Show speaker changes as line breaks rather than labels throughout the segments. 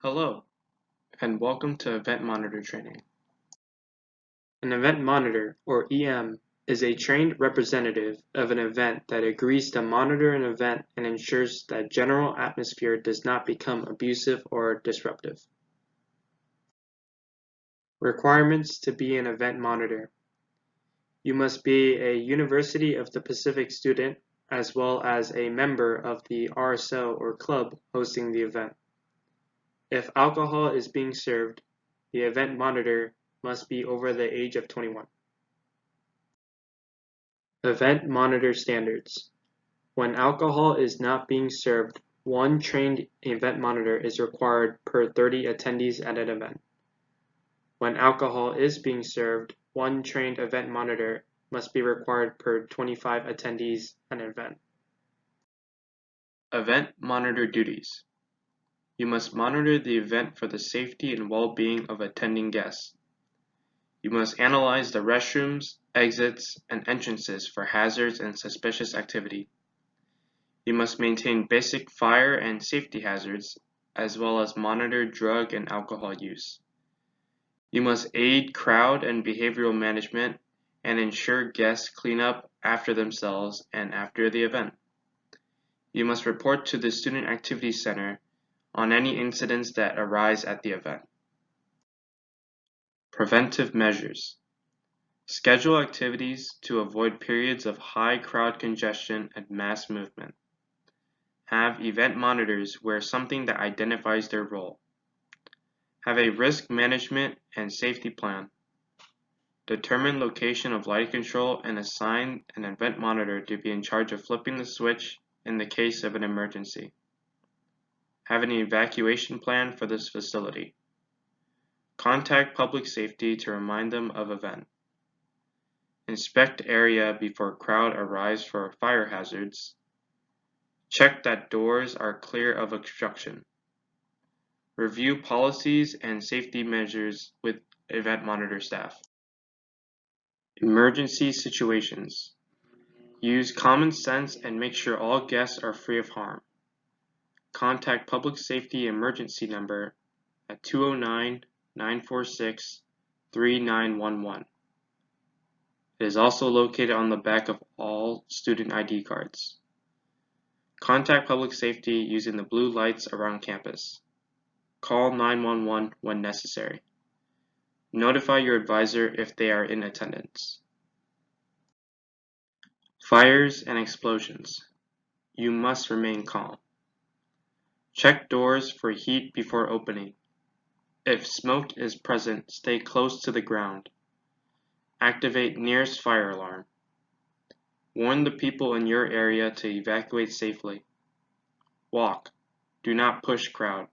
Hello, and welcome to Event Monitor Training. An event monitor, or EM, is a trained representative of an event that agrees to monitor an event and ensures that general atmosphere does not become abusive or disruptive. Requirements to be an event monitor. You must be a University of the Pacific student as well as a member of the RSO or club hosting the event. If alcohol is being served, the event monitor must be over the age of 21. Event monitor standards. When alcohol is not being served, one trained event monitor is required per 30 attendees at an event. When alcohol is being served, one trained event monitor must be required per 25 attendees at an event. Event monitor duties. You must monitor the event for the safety and well-being of attending guests. You must analyze the restrooms, exits, and entrances for hazards and suspicious activity. You must maintain basic fire and safety hazards, as well as monitor drug and alcohol use. You must aid crowd and behavioral management and ensure guests clean up after themselves and after the event. You must report to the Student Activity Center on any incidents that arise at the event. Preventive measures. Schedule activities to avoid periods of high crowd congestion and mass movement. Have event monitors wear something that identifies their role. Have a risk management and safety plan. Determine location of light control and assign an event monitor to be in charge of flipping the switch in the case of an emergency. Have an evacuation plan for this facility. Contact public safety to remind them of event. Inspect area before crowd arrives for fire hazards. Check that doors are clear of obstruction. Review policies and safety measures with event monitor staff. Emergency situations. Use common sense and make sure all guests are free of harm. Contact Public Safety Emergency number at 209-946-3911. It is also located on the back of all student ID cards. Contact Public Safety using the blue lights around campus. Call 911 when necessary. Notify your advisor if they are in attendance. Fires and explosions. You must remain calm. Check doors for heat before opening. If smoke is present, stay close to the ground. Activate nearest fire alarm. Warn the people in your area to evacuate safely. Walk. Do not push crowd.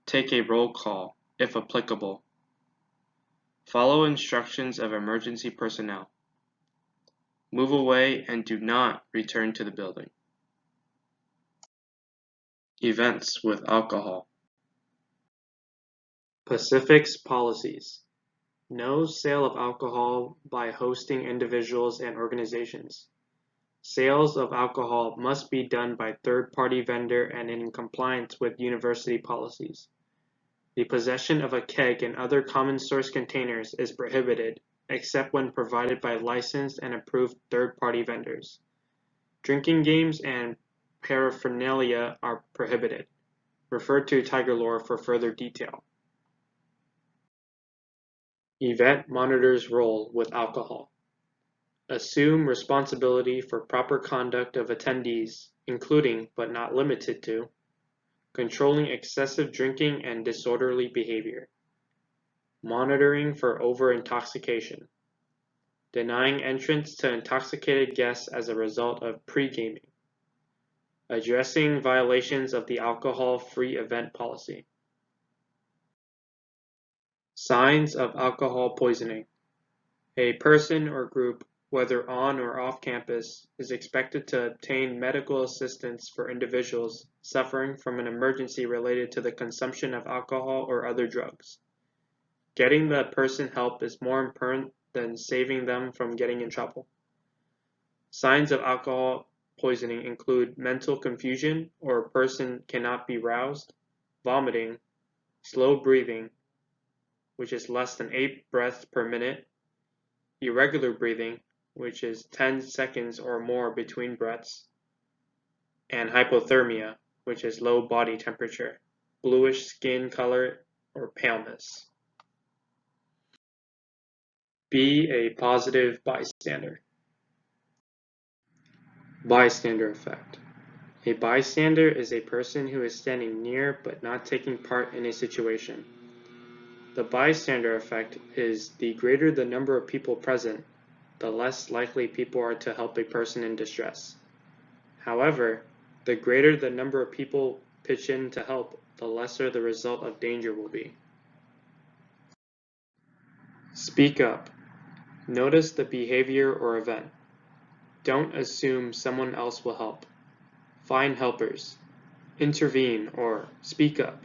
Take a roll call, if applicable. Follow instructions of emergency personnel. Move away and do not return to the building. Events with alcohol. Pacific's policies. No sale of alcohol by hosting individuals and organizations. Sales of alcohol must be done by third-party vendor and in compliance with university policies. The possession of a keg and other common source containers is prohibited, except when provided by licensed and approved third-party vendors. Drinking games and paraphernalia are prohibited. Refer to Tiger Lore for further detail. Event monitor's role with alcohol. Assume responsibility for proper conduct of attendees, including, but not limited to, controlling excessive drinking and disorderly behavior, monitoring for over-intoxication, denying entrance to intoxicated guests as a result of pre-gaming, addressing violations of the alcohol-free event policy. Signs of alcohol poisoning. A person or group, whether on or off campus, is expected to obtain medical assistance for individuals suffering from an emergency related to the consumption of alcohol or other drugs. Getting the person help is more important than saving them from getting in trouble. Signs of alcohol poisoning include mental confusion or a person cannot be roused, vomiting, slow breathing, which is less than 8 breaths per minute, irregular breathing, which is 10 seconds or more between breaths, and hypothermia, which is low body temperature, bluish skin color, or paleness. Be a positive bystander. Bystander effect. A bystander is a person who is standing near but not taking part in a situation. The bystander effect is the greater the number of people present, the less likely people are to help a person in distress. However, the greater the number of people pitch in to help, the lesser the result of danger will be. Speak up. Notice the behavior or event. Don't assume someone else will help. Find helpers. Intervene or speak up.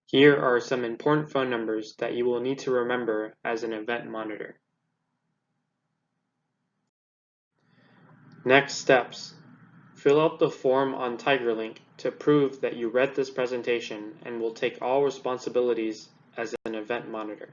Here are some important phone numbers that you will need to remember as an event monitor. Next steps. Fill out the form on TigerLink to prove that you read this presentation and will take all responsibilities as an event monitor.